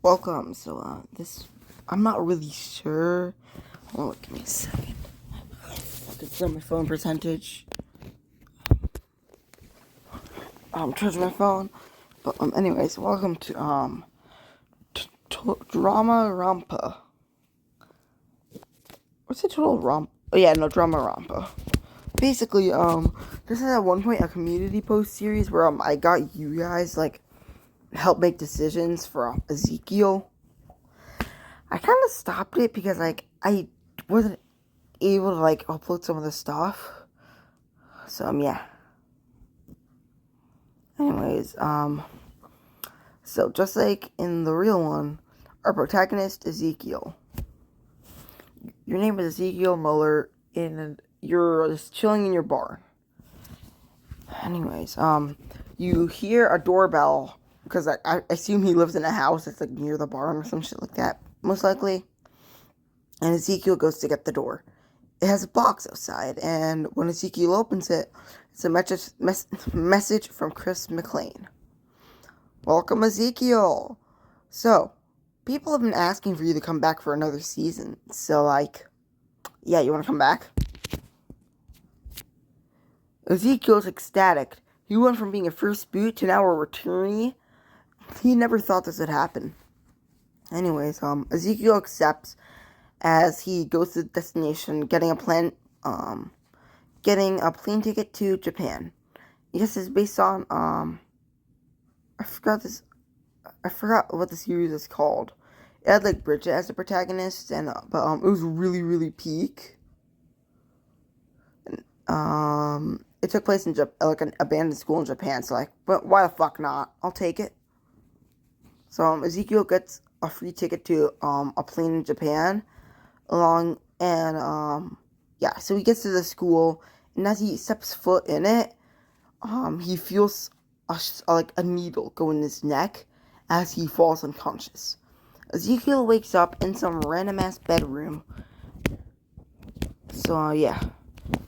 Welcome. I'm not really sure. Hold on, give me a second. It's on my phone percentage. Charging my phone. But anyways, welcome to Drama-Ronpa. What's the total romp? Oh yeah, no, Drama-Ronpa. Basically, this is at one point a community post series where I got you guys help make decisions for Ezekiel. I kind of stopped it because I wasn't able to upload some of the stuff. So yeah. Anyways, so just like in the real one, our protagonist Ezekiel. Your name is Ezekiel Muller, and you're just chilling in your bar. Anyways, you hear a doorbell because I assume he lives in a house that's near the barn or some shit like that, most likely. And Ezekiel goes to get the door. It has a box outside, and when Ezekiel opens it, it's a message from Chris McLean. Welcome, Ezekiel. So, people have been asking for you to come back for another season. So, yeah, you want to come back? Ezekiel's ecstatic. He went from being a first boot to now a returnee. He never thought this would happen. Anyways, Ezekiel accepts as he goes to the destination, getting a plane ticket to Japan. This is based on I forgot what the series is called. It had Bridget as the protagonist, and but it was really peak. And, it took place in an abandoned school in Japan. So but why the fuck not? I'll take it. So Ezekiel gets a free ticket to a plane in Japan. So he gets to the school, and as he steps foot in it, he feels a needle go in his neck as he falls unconscious. Ezekiel wakes up in some random ass bedroom. So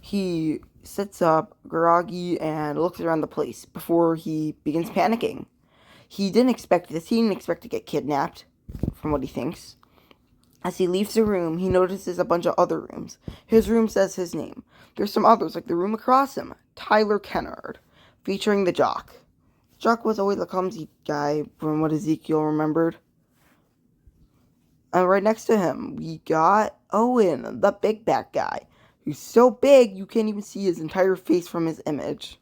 he sits up, groggy, and looks around the place before he begins panicking. He didn't expect this. He didn't expect to get kidnapped, from what he thinks. As he leaves the room, he notices a bunch of other rooms. His room says his name. There's some others, like the room across him, Tyler Kennard, featuring the Jock. Jock was always a clumsy guy, from what Ezekiel remembered. And right next to him, we got Owen, the big back guy, who's so big you can't even see his entire face from his image.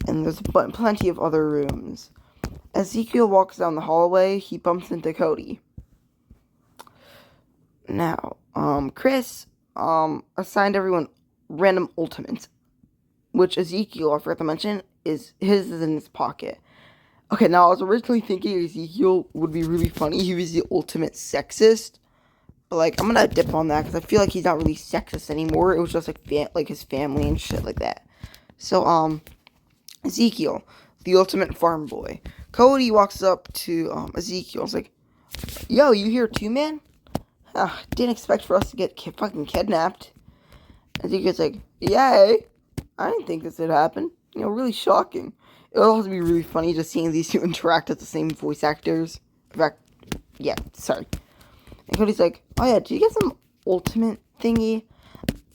And there's plenty of other rooms. As Ezekiel walks down the hallway, he bumps into Cody. Now, Chris, assigned everyone random ultimates, which Ezekiel, I forgot to mention, is in his pocket. Okay, now I was originally thinking Ezekiel would be really funny. He was the ultimate sexist. But, I'm gonna dip on that, because I feel like he's not really sexist anymore. It was just, his family and shit like that. So, Ezekiel, the ultimate farm boy. Cody walks up to, Ezekiel. It's like, yo, you here too, man? Didn't expect for us to get fucking kidnapped. Ezekiel's like, yay. I didn't think this would happen. Really shocking. It would also be really funny just seeing these two interact as the same voice actors. In fact, yeah, sorry. And Cody's like, oh yeah, did you get some ultimate thingy?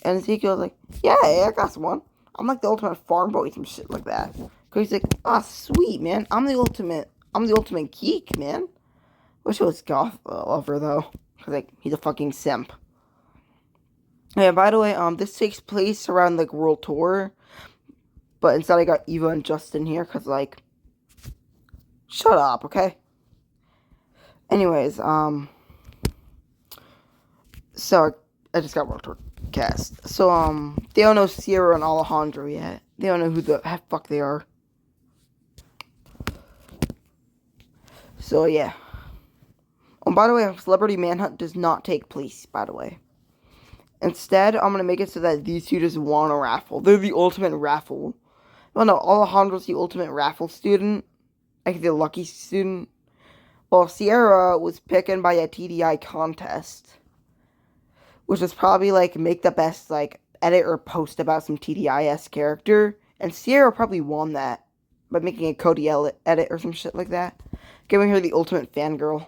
And Ezekiel's like, yeah, I got one. I'm the ultimate farm boy, some shit like that. Cody's like, sweet, man. I'm the ultimate geek, man. Wish it was goth lover, though. Because, he's a fucking simp. Yeah, by the way, this takes place around, World Tour. But instead I got Eva and Justin here, because, shut up, okay? Anyways, so, I just got World Tour cast. So, they don't know Sierra and Alejandro yet. They don't know who the fuck they are. So, yeah. Oh, by the way, Celebrity Manhunt does not take place, by the way. Instead, I'm going to make it so that these two just won a raffle. They're the ultimate raffle. Well, no, Alejandro's the ultimate raffle student. The lucky student. Well, Sierra was picked by a TDI contest. Which was probably, make the best, edit or post about some TDI-esque character. And Sierra probably won that by making a Cody edit or some shit like that. giving her the ultimate fangirl.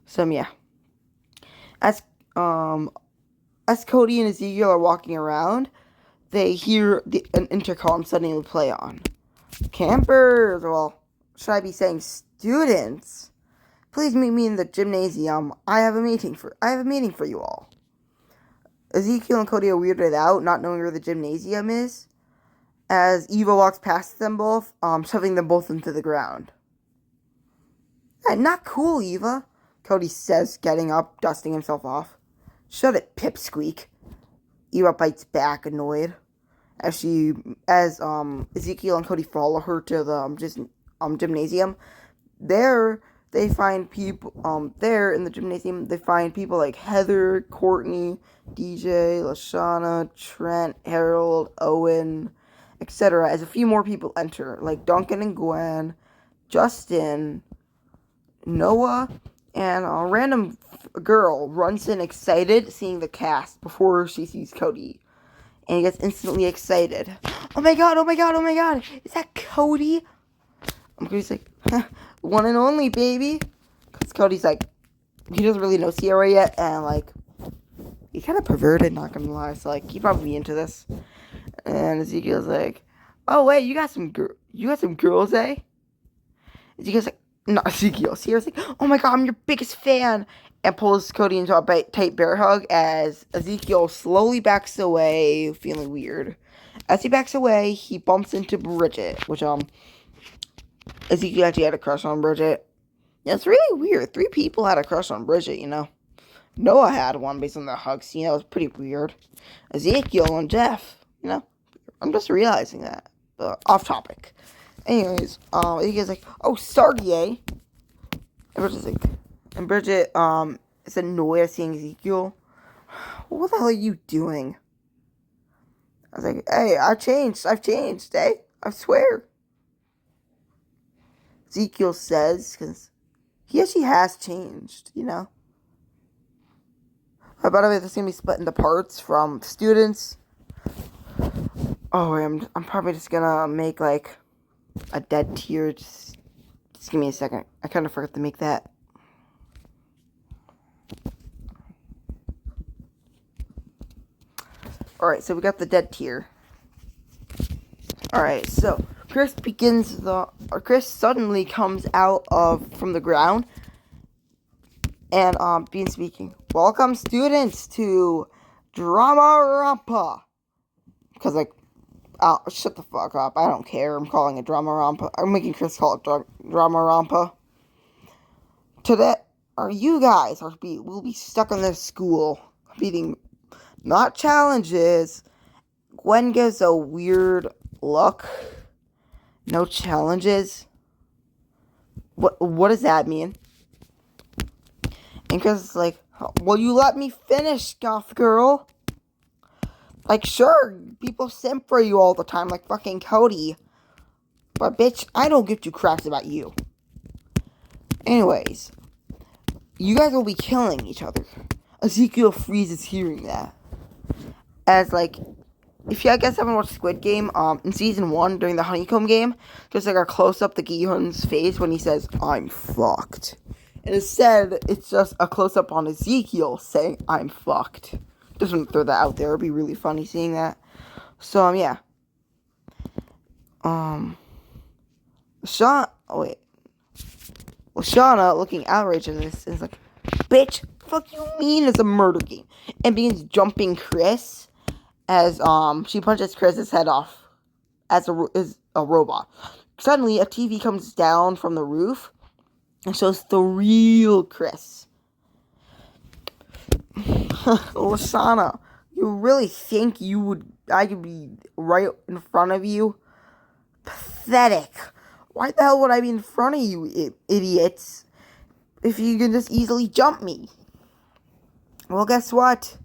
So yeah, as um as Cody and Ezekiel are walking around, they hear an intercom suddenly play on. Campers, well, should I be saying students? Please meet me in the gymnasium. I have a meeting for you all. Ezekiel and Cody are weirded out, not knowing where the gymnasium is, as Eva walks past them both, shoving them both into the ground. Hey, not cool, Eva, Cody says, getting up, dusting himself off. Shut it, pipsqueak. Eva bites back, annoyed, as Ezekiel and Cody follow her to the gymnasium. There they find people there in the gymnasium. They find people like Heather, Courtney, DJ, Lashana, Trent, Harold, Owen, etc. As a few more people enter, like Duncan and Gwen, Justin, Noah, and a random girl runs in excited, seeing the cast before she sees Cody, and he gets instantly excited. Oh my god! Oh my god! Oh my god! Is that Cody? Cody's like, one and only, baby. Because Cody's like, he doesn't really know Sierra yet, and like, he's kind of perverted, not gonna lie. So like, he'd probably be into this. And Ezekiel's like, oh wait, you got some girls, eh? Ezekiel's like, not Ezekiel. Sierra's like, oh my god, I'm your biggest fan, and pulls Cody into a tight bear hug as Ezekiel slowly backs away, feeling weird. As he backs away, he bumps into Bridget, which Ezekiel actually had a crush on Bridget. Yeah, it's really weird. 3 people had a crush on Bridget, you know. Noah had one based on the hug scene. That was pretty weird. Ezekiel and Jeff, you know. I'm just realizing that. Off topic. Anyways, Ezekiel's like, oh, sorry, eh? And Bridget is annoyed at seeing Ezekiel. What the hell are you doing? I was like, hey, I've changed, eh? I swear. Ezekiel says, because he actually has changed, you know. By the way, this is going to be split into parts from students. Oh, I'm probably just going to make, like, a dead tier. Just give me a second. I kind of forgot to make that. Alright, so we got the dead tier. Alright, so Chris suddenly comes out from the ground and begins speaking. Welcome, students, to Drama-Ronpa. Because, like, shut the fuck up. I don't care. I'm calling it Drama-Ronpa. I'm making Chris call it Drama-Ronpa. Today, you guys will be stuck in this school, beating not challenges. Gwen gives a weird look. No challenges. What does that mean? And Chris is like, will you let me finish, goth girl? Like, sure, people simp for you all the time, like fucking Cody. But bitch, I don't give 2 craps about you. Anyways, you guys will be killing each other. Ezekiel freezes hearing that. As, like, if you guys haven't watched Squid Game, in season 1, during the honeycomb game, there's like a close-up to Gi-hun's face when he says, I'm fucked. And instead, it's just a close-up on Ezekiel saying, I'm fucked. Just want to throw that out there. It'd be really funny seeing that. So, yeah. Lashana, looking outraged at this, is like, bitch, fuck you mean it's a murder game? And begins jumping Chris as, she punches Chris's head off as a robot. Suddenly, a TV comes down from the roof and shows the real Chris. Lashana, you really think I could be right in front of you? Pathetic. Why the hell would I be in front of you, idiots, if you can just easily jump me? Well, guess what?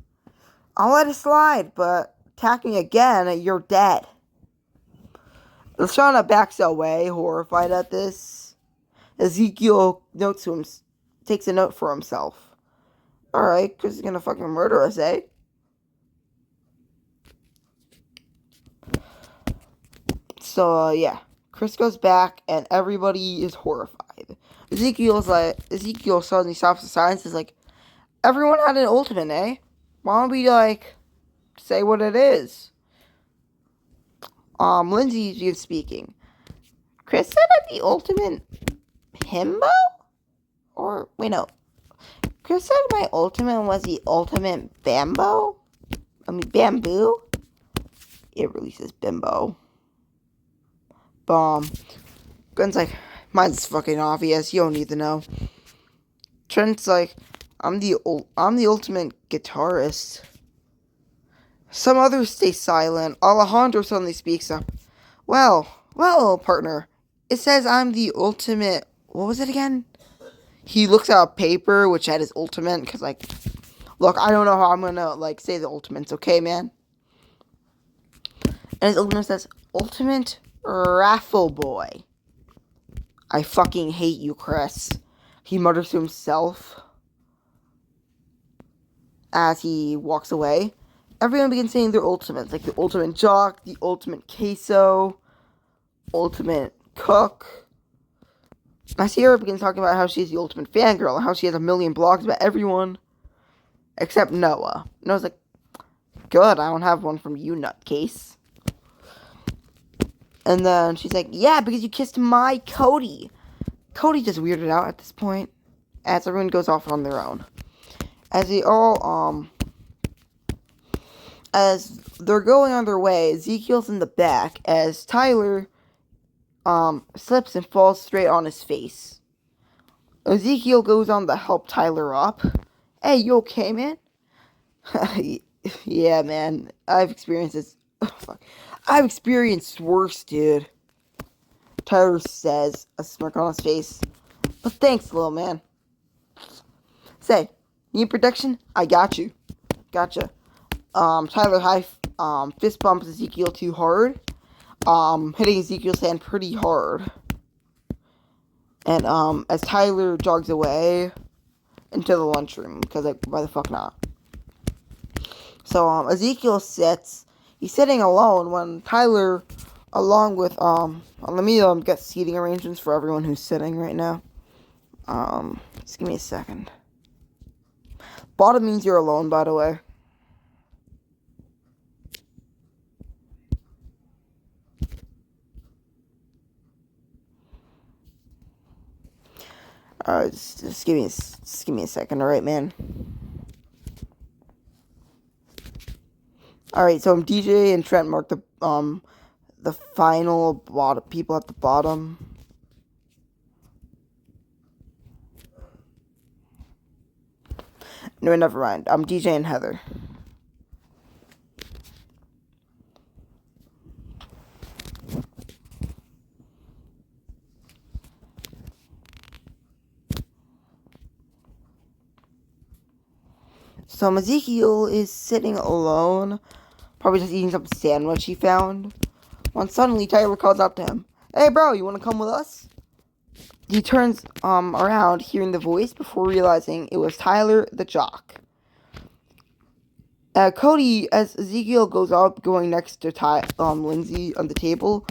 I'll let it slide, but attack me again, you're dead. Lashana backs away, horrified at this. Ezekiel takes a note for himself. Alright, Chris is gonna fucking murder us, eh? So, yeah. Chris goes back, and everybody is horrified. Ezekiel suddenly stops the silence. Is like, everyone had an ultimate, eh? Why don't we like say what it is? Lindsay begins speaking. Chris said I'm the ultimate himbo? Or wait, no. Chris said my ultimate was the ultimate bamboo. It releases bimbo. Bomb. Gwen's like, mine's fucking obvious. You don't need to know. Trent's like, I'm the ultimate guitarist. Some others stay silent. Alejandro suddenly speaks up. Well, partner. It says I'm the ultimate. What was it again? He looks at a paper which had his ultimate, because, like, look, I don't know how I'm gonna, like, say the ultimates, okay, man? And his ultimate says, Ultimate Raffle Boy. I fucking hate you, Chris. He mutters to himself as he walks away. Everyone begins saying their ultimates, like the ultimate jock, the ultimate queso, ultimate cook. I see her begin talking about how she's the ultimate fangirl and how she has a million blogs about everyone except Noah. Noah's like, good, I don't have one from you, nutcase. And then she's like, yeah, because you kissed my Cody. Cody just weirded out at this point, as everyone goes off on their own. As they're going on their way, Ezekiel's in the back, as Tyler, slips and falls straight on his face. Ezekiel goes on to help Tyler up. Hey, you okay, man? Yeah, man. I've experienced this. Oh, fuck. I've experienced worse, dude. Tyler says, a smirk on his face. But thanks, little man. Say, need protection? I got you. Gotcha. Tyler fist bumps Ezekiel too hard. Hitting Ezekiel's hand pretty hard. And, as Tyler jogs away into the lunchroom, because, like, why the fuck not? So, Ezekiel he's sitting alone when Tyler, along with, let me, get seating arrangements for everyone who's sitting right now. Just give me a second. Bottom means you're alone, by the way. Just give me a second, alright, man. Alright, so DJ and Trent mark the final people at the bottom. No, never mind. DJ and Heather. So Ezekiel is sitting alone, probably just eating some sandwich he found, when suddenly Tyler calls out to him. Hey bro, you wanna come with us? He turns around, hearing the voice, before realizing it was Tyler the jock. Cody, as Ezekiel goes up, going next to Lindsay on the table,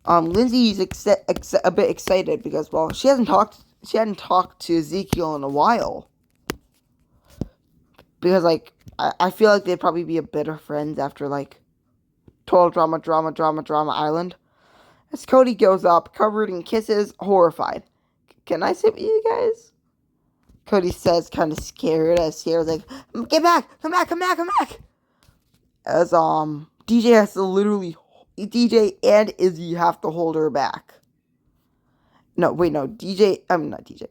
Lindsay's a bit excited because, well, she hadn't talked to Ezekiel in a while. Because, like, I feel like they'd probably be a bit of friends after, like, Total Drama Island. As Cody goes up, covered in kisses, horrified. Can I sit with you guys? Cody says, kind of scared, as Sierra's like, get back! Come back! As, DJ has to literally, DJ and Izzy have to hold her back. No, DJ, not DJ.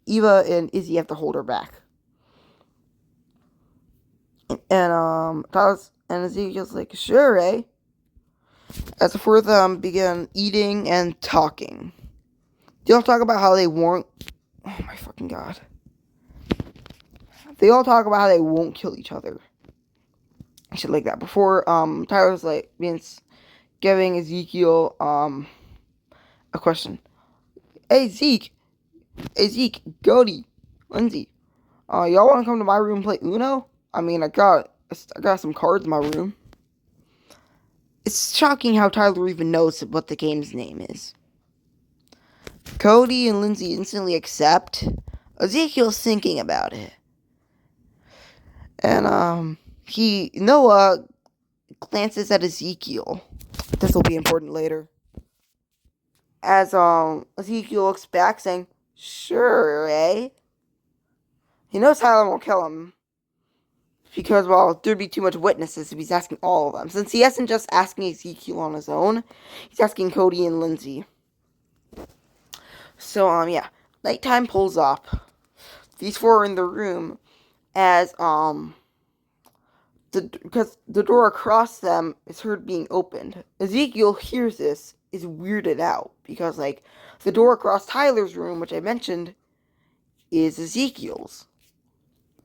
Eva and Izzy have to hold her back. And, Tyler and Ezekiel's like, sure, eh? As the four of them begin eating and talking. They all talk about how they won't... Oh my fucking god. They all talk about how they won't kill each other. Shit like that. Before, Tyler's like, giving Ezekiel, a question. Hey, Zeke, Cody, Lindsay, y'all want to come to my room and play Uno? I mean, I got some cards in my room. It's shocking how Tyler even knows what the game's name is. Cody and Lindsay instantly accept. Ezekiel's thinking about it. And, Noah glances at Ezekiel. This will be important later. As, Ezekiel looks back saying, sure, eh? He knows Tyler won't kill him. Because, well, there'd be too much witnesses if he's asking all of them. Since he isn't just asking Ezekiel on his own, he's asking Cody and Lindsay. So, yeah. Nighttime pulls up. These four are in the room as, because the door across them is heard being opened. Ezekiel hears this, is weirded out, because, like, the door across Tyler's room, which I mentioned, is Ezekiel's.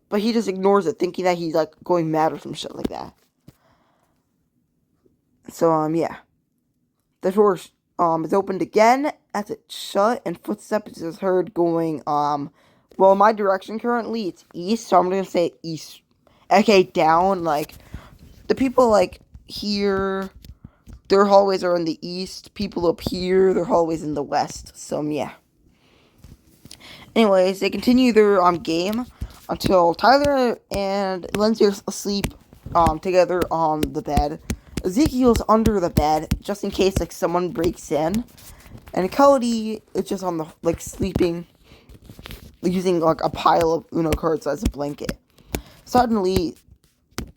But he just ignores it, thinking that he's, like, going mad or some shit like that. So, yeah. The door, is opened again as it's shut, and footsteps is heard going, well, my direction currently, it's east, so I'm gonna say east. Okay, down, like, the people, like, here, their hallways are in the east. People up here, their hallways in the west. So, yeah. Anyways, they continue their, game until Tyler and Lindsay are asleep, together on the bed. Ezekiel's under the bed, just in case, like, someone breaks in. And Cody is just on the, like, sleeping, using, like, a pile of Uno cards as a blanket. Suddenly,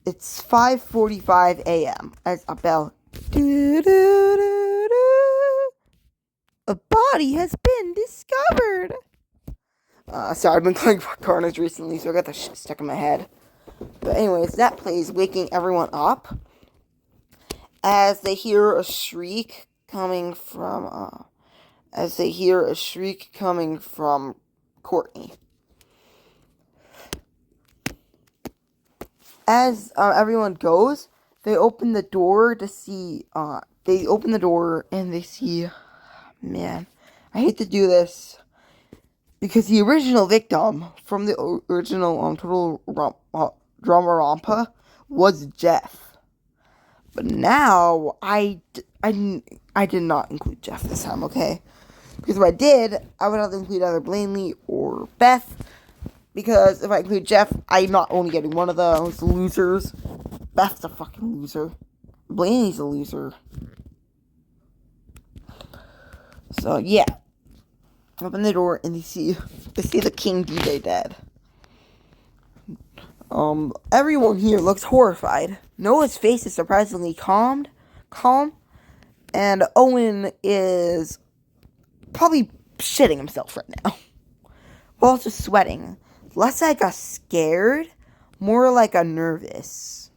it's 5:45 a.m. as a bell. A body has been discovered. Sorry, I've been playing Carnage recently, so I got that shit stuck in my head. But anyways, that plays, waking everyone up as they hear a shriek coming from, Courtney. As everyone goes, they open the door to see, and they see, man, I hate to do this, because the original victim from the original Total Drama-Ronpa was Jeff. But now, I did not include Jeff this time, okay? Because if I did, I would have to include either Blaney or Beth. Because if I include Jeff, I'm not only getting one of those losers. Beth's a fucking loser. Blaney's a loser. So, yeah. Open the door and they see the King DJ dead. Everyone here looks horrified. Noah's face is surprisingly calm. And Owen is probably shitting himself right now. Well, also sweating. Less like a scared, more like a nervous.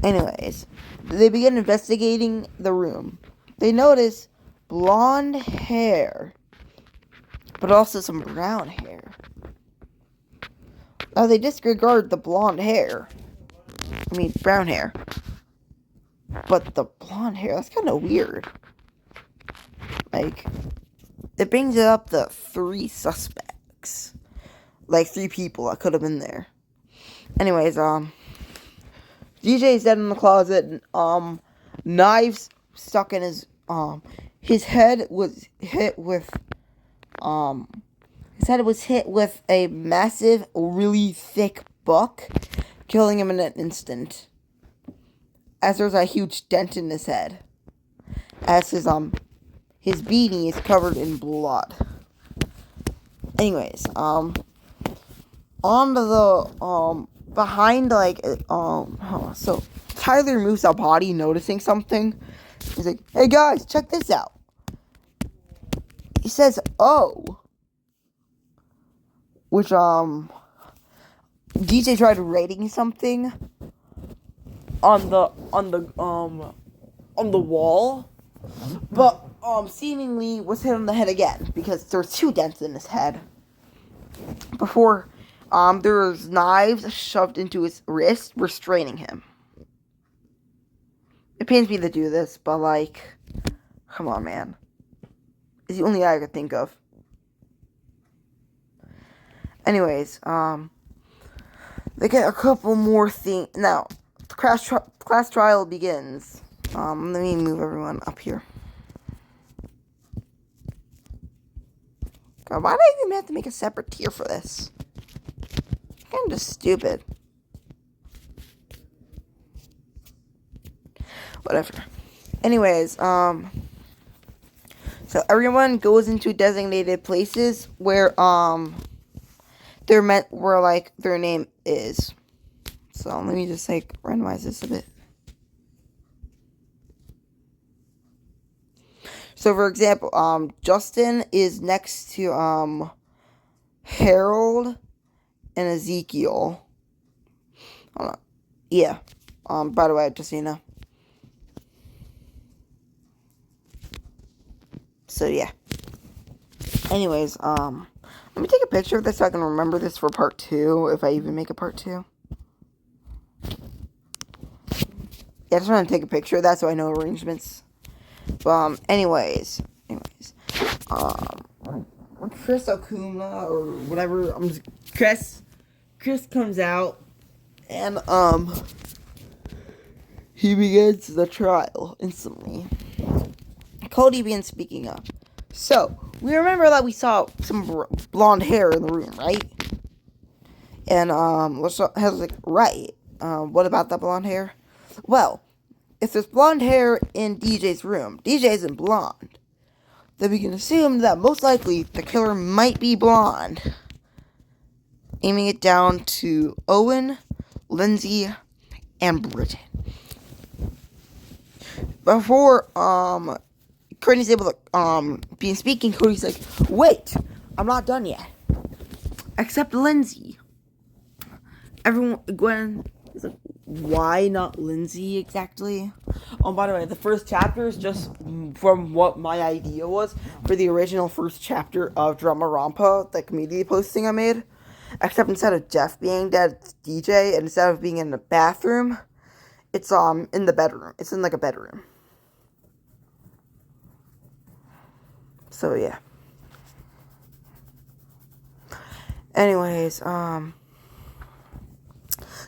Anyways, they begin investigating the room. They notice blonde hair, but also some brown hair. Now they disregard the blonde hair. Brown hair. But the blonde hair, that's kind of weird. Like, it brings up the 3 suspects. Like, 3 people that could have been there. Anyways, DJ's dead in the closet. Knives stuck in his head was hit with, a massive, really thick book, killing him in an instant. As there's a huge dent in his head. As his beanie is covered in blood. Anyways, on the, behind, like, so Tyler moves a body, noticing something. He's like, hey guys, check this out. He says, oh. Which, DJ tried writing something on the wall, but, seemingly was hit on the head again, because there's 2 dents in his head. Before, there was knives shoved into his wrist, restraining him. It pains me to do this, but, like, come on, man. It's the only guy I could think of. Anyways, they get a couple more things. Now, the class trial begins. Let me move everyone up here. God, why do I even have to make a separate tier for this? Kind of stupid. Whatever. Anyways, so everyone goes into designated places where they're meant where like their name is. So let me just like randomize this a bit. So for example, Justin is next to Harold and Ezekiel. Hold on. Yeah. By the way, just so you know. So yeah. Anyways, let me take a picture of this so I can remember this for part 2, if I even make a part 2. Yeah, I just want to take a picture of that so I know arrangements. Anyways, Chris Okuma or whatever, Chris comes out and he begins the trial instantly. Cody begins speaking up. So we remember that we saw some blonde hair in the room, right? And LaShawn was like, right. What about that blonde hair? Well, if there's blonde hair in DJ's room, DJ isn't blonde, then we can assume that most likely the killer might be blonde. Aiming it down to Owen, Lindsay, and Bridget. Before Courtney's able to be speaking, Cody's like, wait, I'm not done yet. Except Lindsay. Gwen is like, why not Lindsay exactly? Oh, by the way, the first chapter is just from what my idea was for the original first chapter of Drama-Ronpa, the community posting I made. Except instead of Jeff being dead, it's DJ, and instead of being in the bathroom, it's in the bedroom. It's in like a bedroom. So yeah. Anyways,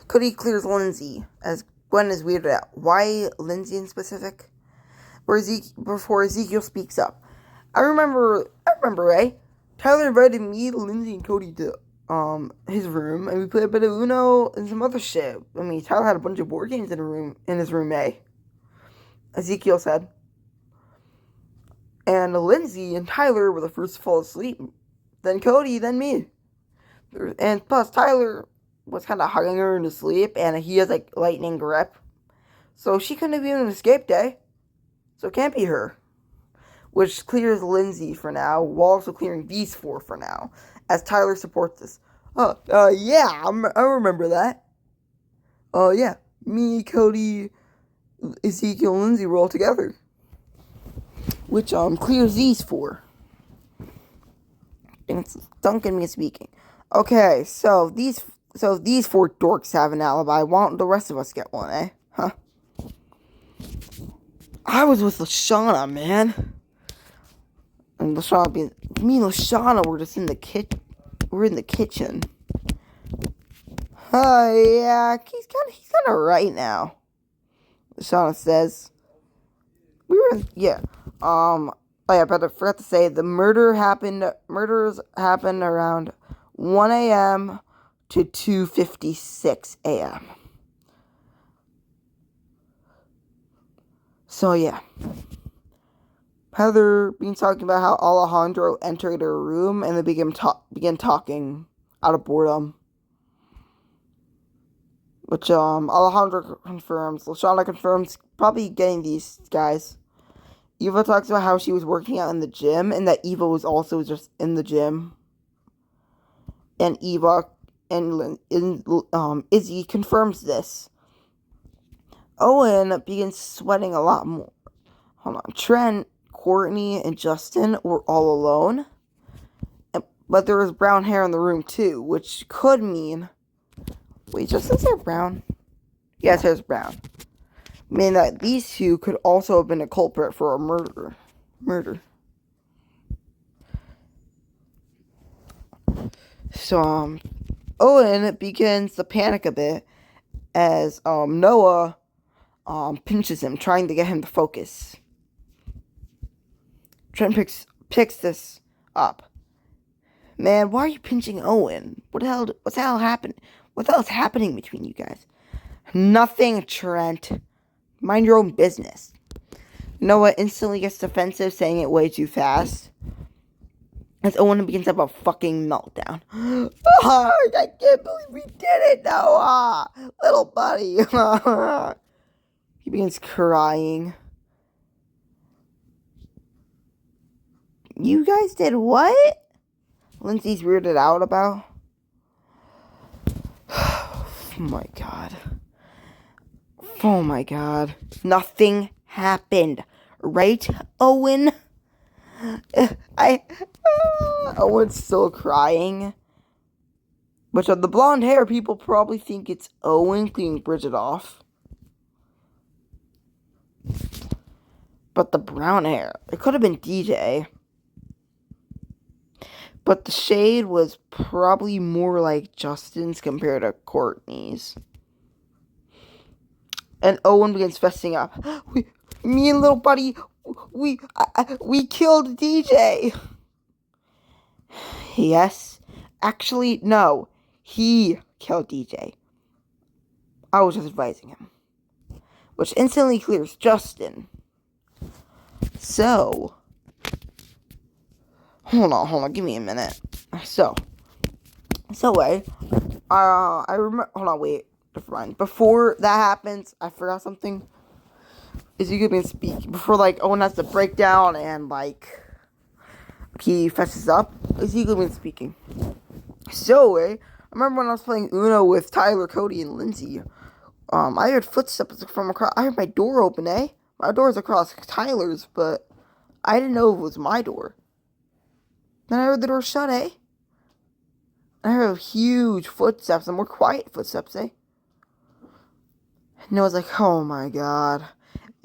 Cody clears Lindsay as Gwen is weirded out. Why Lindsay in specific? Before Ezekiel speaks up. I remember, right? Tyler invited me, Lindsay, and Cody to his room, and we played a bit of Uno and some other shit. I mean, Tyler had a bunch of board games in his room, eh? Ezekiel said. And Lindsay and Tyler were the first to fall asleep. Then Cody, then me. And plus, Tyler was kind of hugging her in his sleep, and he has like lightning grip. So she couldn't have even escaped, eh? So it can't be her. Which clears Lindsay for now, while also clearing these 4 for now, as Tyler supports this. Yeah, I remember that. Yeah, me, Cody, Ezekiel, and Lindsay were all together. Which, clears these 4. And it's Duncan me speaking. Okay, so these 4 dorks have an alibi. Why don't the rest of us get one, eh? Huh? I was with Lashana, man. And me and Lashana were just in the kitchen. Yeah, he's kind of right now. Lashana says. Oh yeah, but I forgot to say the murders happened around 1 a.m. to 2:56 a.m. So yeah. Heather began talking about how Alejandro entered her room and they began talking out of boredom. Which Alejandro confirms. Lashana confirms probably getting these guys. Eva talks about how she was working out in the gym and that Eva was also just in the gym. And Eva and Izzy confirms this. Owen begins sweating a lot more. Hold on. Trent, Courtney, and Justin were all alone. But there was brown hair in the room too, which could mean... Wait, Justin's hair brown? Yes, hair's brown. Meaning that these 2 could also have been a culprit for a murder. So, Owen begins to panic a bit as Noah pinches him, trying to get him to focus. Trent picks this up. Man, why are you pinching Owen? What's the hell happened? What the hell is happening between you guys? Nothing, Trent. Mind your own business. Noah instantly gets defensive, saying it way too fast. As Owen begins to have a fucking meltdown. Oh, I can't believe we did it, Noah! Little buddy. He begins crying. You guys did what? Lindsay's weirded out about. Oh my god. Oh my god. Nothing happened. Right, Owen? Owen's still crying. Which of the blonde hair, people probably think it's Owen cleaning Bridget off. But the brown hair, it could have been DJ. But the shade was probably more like Justin's compared to Courtney's. And Owen begins fessing up. Me and little buddy, we killed DJ. Yes. Actually, no. He killed DJ. I was just advising him. Which instantly clears Justin. So. Hold on. Give me a minute. I remember. Hold on, wait. Never mind. Before that happens, I forgot something. Ezekiel can speak before Owen has to break down and he fesses up. Ezekiel been speaking. So I remember when I was playing Uno with Tyler, Cody, and Lindsay. I heard footsteps from across. I heard my door open. My door's across Tyler's, but I didn't know it was my door. Then I heard the door shut. I heard huge footsteps and more quiet footsteps. And Noah's like, oh my god.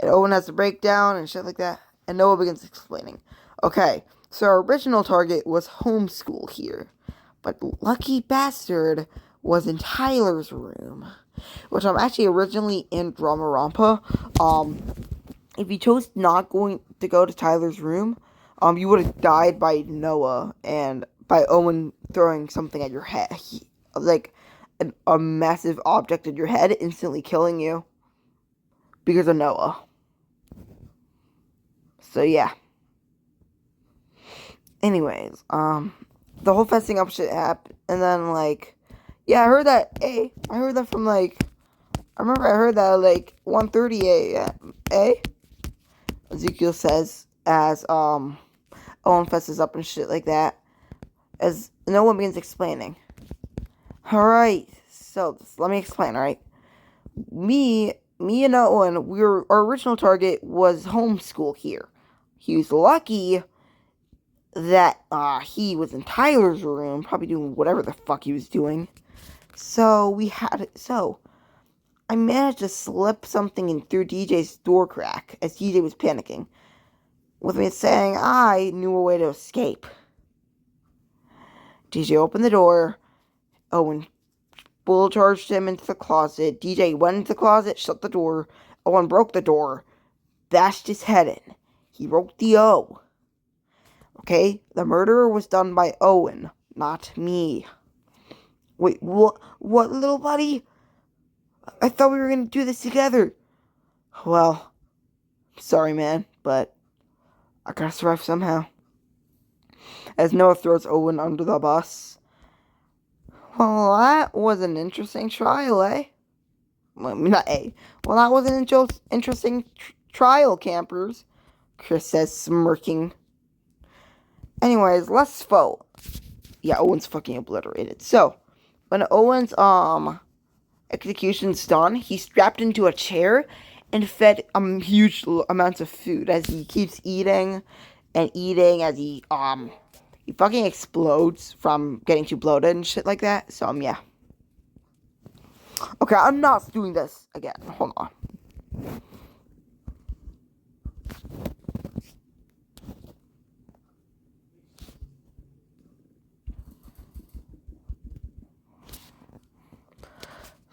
And Owen has to break down and shit like that. And Noah begins explaining. Okay, so our original target was homeschool here. But lucky bastard was in Tyler's room. Which I'm actually originally in Drama-Ronpa. If you chose not going to go to Tyler's room, you would have died by Noah and by Owen throwing something at your head. A massive object at your head, instantly killing you. Because of Noah. So yeah. Anyways, the whole fessing up shit happened, and then yeah, I heard that. I heard that from I remember I heard that at 1:30 a.m. Ezekiel says as Owen fesses up and shit like that, as no one begins explaining. All right, so let me explain. All right, me and Owen, our original target was homeschool here. He was lucky that he was in Tyler's room, probably doing whatever the fuck he was doing. So I managed to slip something in through DJ's door crack as DJ was panicking, with me saying I knew a way to escape. DJ opened the door. Owen bull charged him into the closet. DJ went into the closet, shut the door. Owen broke the door, bashed his head in. He wrote the O. Okay? The murder was done by Owen, not me. Wait, what, little buddy? I thought we were gonna do this together. Well, sorry, man, but I gotta survive somehow. As Noah throws Owen under the bus. Well, that was an interesting trial, Well, not Well, that was an interesting trial, campers. Chris says, smirking. Anyways, let's vote. Yeah, Owen's fucking obliterated. So, when Owen's execution's done, he's strapped into a chair and fed huge amounts of food as he keeps eating and eating as he fucking explodes from getting too bloated and shit like that. So yeah. Okay, I'm not doing this again. Hold on.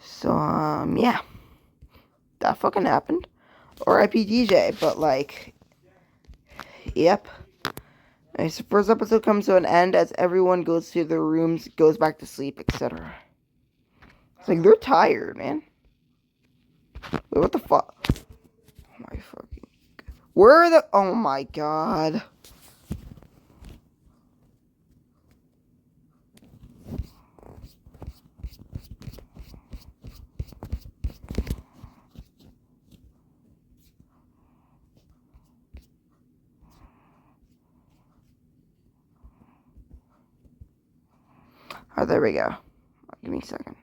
So yeah. That that fucking happened. Or DJ, but like, yep. Okay, so first episode comes to an end as everyone goes to their rooms, goes back to sleep, etc. It's like, they're tired, man. Wait, what the fuck? Oh my fucking... Where are the... Oh my god. Oh, there we go. Give me a second.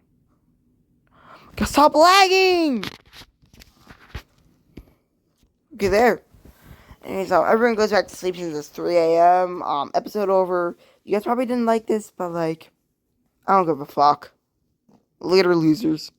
Stop lagging! Okay, there. Anyway, so everyone goes back to sleep since it's 3 a.m. Episode over. You guys probably didn't like this, but like, I don't give a fuck. Later, losers.